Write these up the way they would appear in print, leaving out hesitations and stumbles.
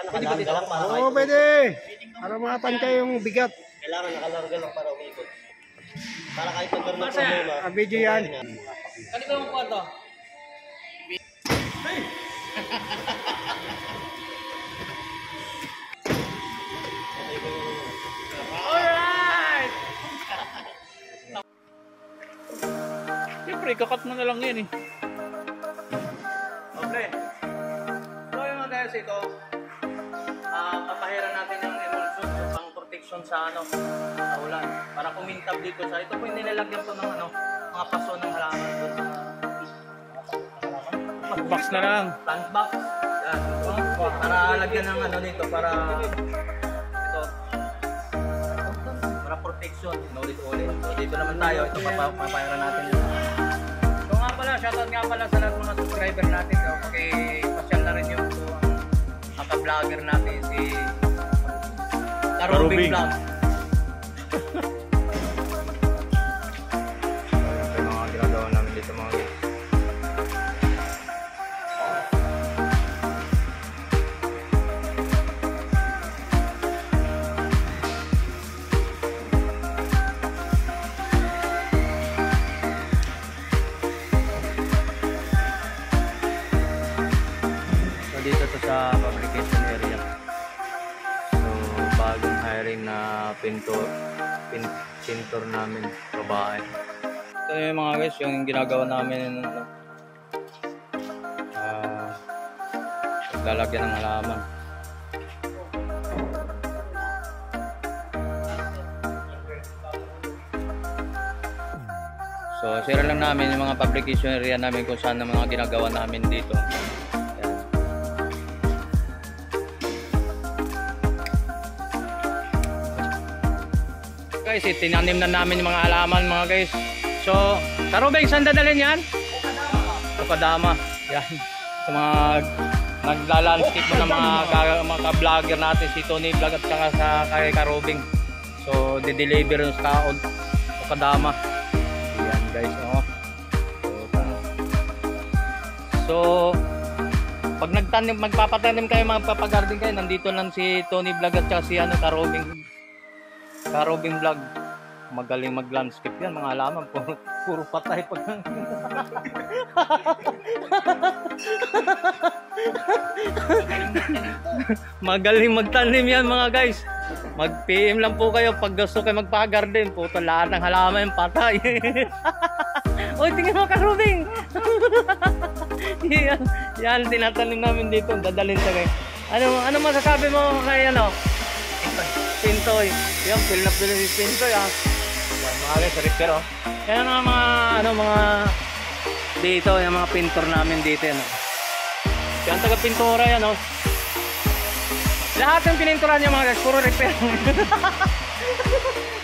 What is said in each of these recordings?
nakalarga lang para Oo, pwede. Para makapantay yung bigat. Kailangan nakalarga lang para umikot. Para kahit magkaroon ng problema. Video yan. Kanina yung kwarto. Alright! Siyempre, kakat mo na lang yan eh. Okay. So yung mga guys, ito, papahiran natin yung emulsion o pang protection sa sa ulan. Para kumintab dito sa ito po yung nilalagyan po ng mga paso ng halaman doon sa box na lang. Plant box. Yan. Para lagyan ng dito para ito. Para protection. Ulit-ulit. So dito naman tayo. Ito papahiran natin yun. So nga pala, shoutout nga pala sa lahat ng mga subscriber natin. So, pasyal na rin yung maka-vlogger natin si Karobing Vlog. Ito yung mga ginagawa namin dito mga guys. Dito to sa fabrication area. So bagong hiring na pintor namin, babae. Ito yung mga guys, yung ginagawa namin lalagyan ng halaman. So share lang namin yung mga fabrication area namin kung saan ang mga ginagawa namin dito. Guys, tinanim na namin yung mga halaman mga guys. So, Karobing, saan dadalhin yan? Okadama. Yan. Sa mga nagla-landscape mo ng mga vlogger natin, si Tony Vlog at saka sa kay Karobing. So, di-deliver yung sa Okadama. Yan guys, oh. So, pag magpapatanim kayo, magpapagarden kayo, nandito lang si Tony Vlog at saka si Karobing Vlog. Magaling mag-landscape yan, mga halaman. Puro patay pag magaling magtanim yan mga guys. Mag-PM lang po kayo pag gusto kayo magpa-garden. Puto lahat ng halaman yung patay. Oy, tingnan mo Karobing. yan, tinatanim namin dito. Dadalhin sa kayo. Ano masasabi mo kay Pintoy? Yan, fill na fill si Pintoy ah. Yan mga guys, repair oh. Yan ang mga dito, yung mga pintor namin dito yan oh. Yan taga pintura yan oh. Lahat ng pininturan niya mga guys, puro repair.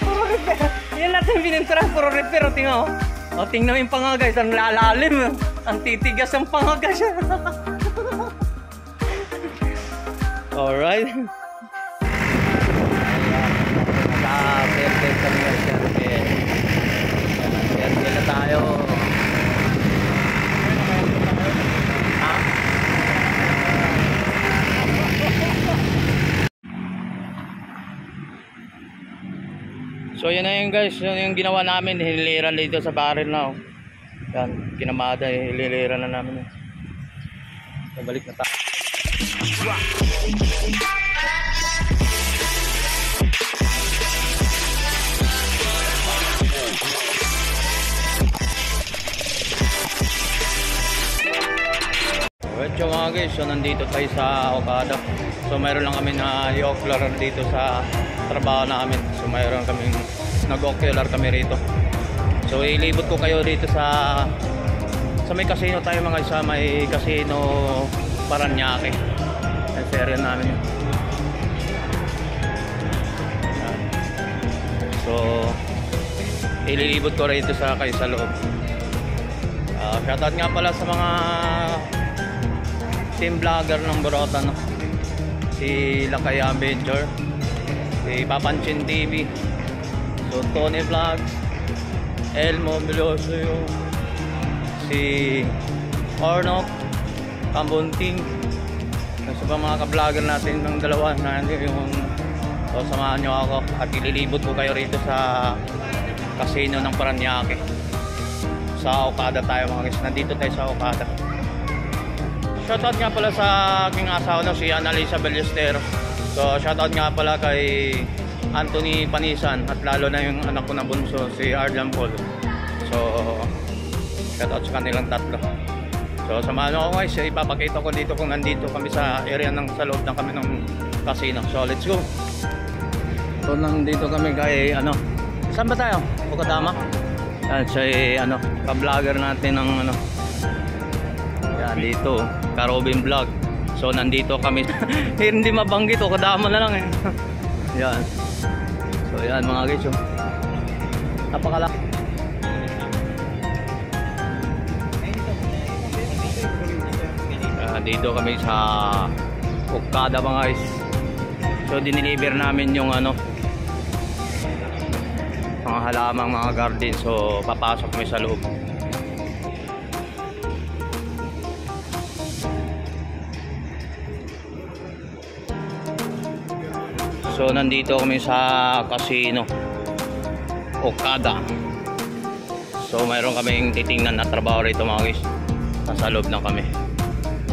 Puro repair. Yan lahat ng pininturan, puro repair oh, tingnan oh. O tingnan mo yung panga guys, ang lalalim. Ang titigas ang panga guys. Alright. Perfect kami guys. Yan na tayo. Ha? So yun na yun guys, yun yung ginawa namin, hililiran dito sa barrel na oh. Yan, kinamada, hililiran na namin. Balik na tayo. Alright, so mga guys, so nandito tayo sa Okada. So mayroon lang kami na i-ocular dito sa trabaho namin. So mayroon kaming nag-ocular kami rito. So ilibot ko kayo dito sa may casino tayo mga isa, may casino Paranaque. Ang serye namin yun. So ililibot ko rito sa kayo sa loob. Shoutout nga pala sa mga team vlogger ng Borotan, no? Si Lakay Adventure, si Papanchin TV, so Tony Vlog, Elmo Veloso, si Ornok Kambunting, Sa mga ka-vlogger natin ng dalawa na yung samahan nyo ako at ililibot ko kayo rito sa casino ng Parañaque. Sa Okada tayo mga guys. Nandito tayo sa Okada. Shoutout nga pala sa aking asawa na si Annalisa Ballesteros. So shoutout nga pala kay Anthony Panisan at lalo na yung anak ko na bunso si Arjan Paul. So shoutout sa kanilang tatlo. So samahan ako guys, ipapakita ko dito kung nandito kami sa area sa loob ng kami ng casino. So let's go. So nandito kami kay saan ba tayo? Okadama? Yan siya ka-vlogger natin ng yan dito, Karobin Vlog. So nandito kami. Hindi mabanggit, Okadama na lang yan. So yan mga guys, napakalaki. Dito kami sa Okada mga guys. So diniliver namin yung mga halamang mga garden. So papasok kami sa loob. So nandito kami sa casino Okada. So mayroon kaming titingnan na trabaho rito mga guys. Nasa loob na kami.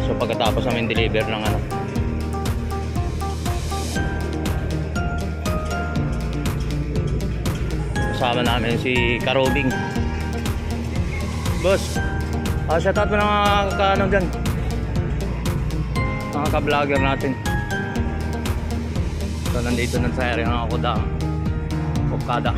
So pagkatapos namin deliver ng kasama namin si Karobing. Boss, shoutout mo na mga dyan, mga ka-vlogger natin. So nandito na sa area ng Okada.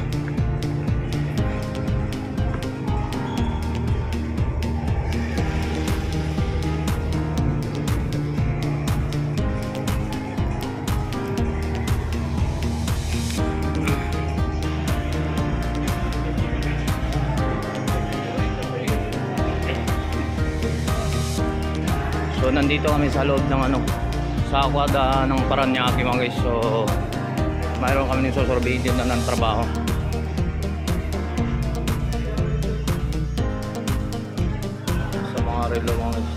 So nandito kami sa loob ng sa Okada ng Parañaque mga guys. So mayroon kami ng susurveillance na ng trabaho. Sa mga relo mga guys.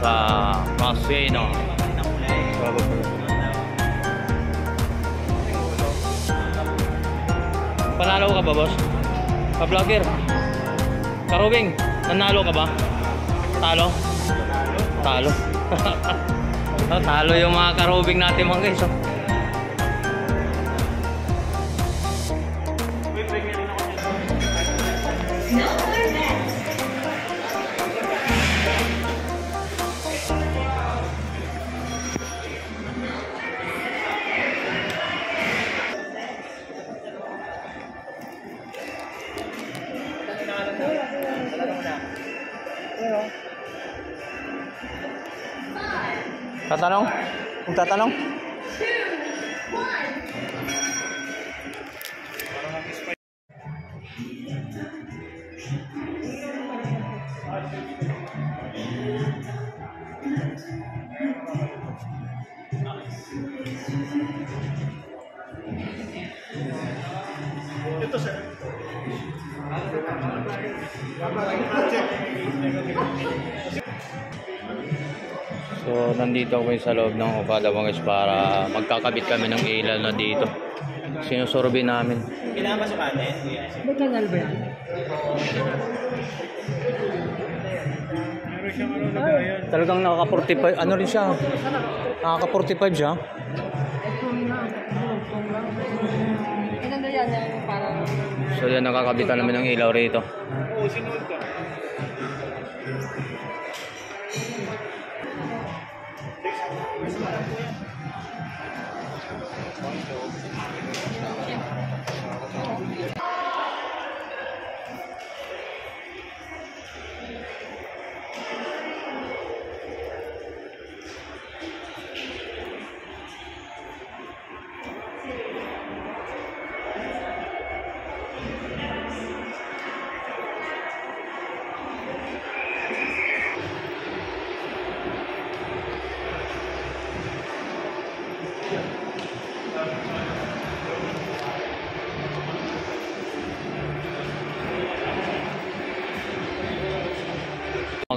Sa casino. Panalo ka ba boss? Ka-vlogger? Karobing, nanalo ka ba? Talo? Talo. Talo yung mga karobing natin mga guys. Tatanong? Kung tatanong? Ito sir. So nandito kami sa loob ng Okada mga guys para magkakabit kami ng ilaw na dito. Sinusurvey namin. Kailangan ba sa kanin? May kanal ba yan? Talagang nakaka-45, rin siya? Nakaka-45 siya? So yan, nakakabitan namin ng ilaw rito. Oo, sinunod ka.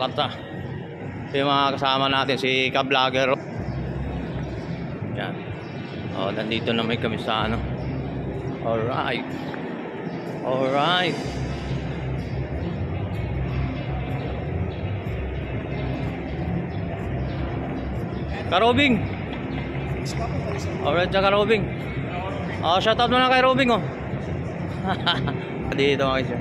kata. Yung mga kasama natin, si ka-vlogger. Yan. Oh, nandito na may kami sa ano. Alright. Alright. Karobing. Alright, tsaka Robing. Oh, shout out mo na kay Robing, oh. Dito mga isa.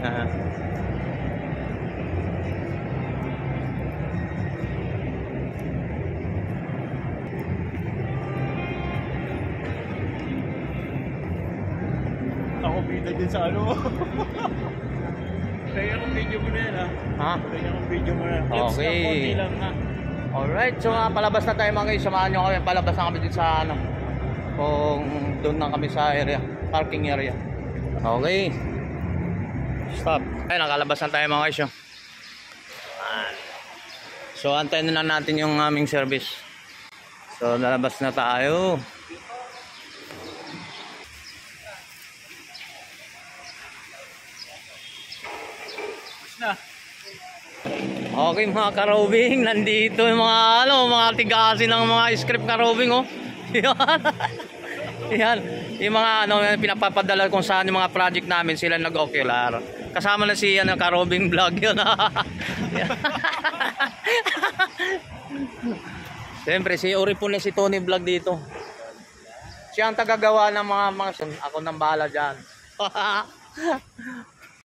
Ako bida din sa ano. Kaya akong video mo na yan ha. Ha? Kaya akong video mo na. Okay. Konti lang na. Alright, so palabas na tayo mga guys. Samahan nyo kami. Palabas na kami dito sa ano. Kung doon na kami sa area. Parking area. Okay. Stop. Ay, nakalabas na tayo mga guys. Oh. So, antayin na natin yung aming service. So, lalabas na tayo. Na. Okay mga karobing, nandito yung mga ano, mga tigasin ng mga script karobing, oh. Yan. Yan. Yung mga ano, pinapapadala kung saan yung mga project namin, sila nag-ocular. Kasama na si ano, karobing vlog yun. Siyempre, si Uri po na si Tony vlog dito. Siya ang tagagawa ng mga ako nang bahala dyan.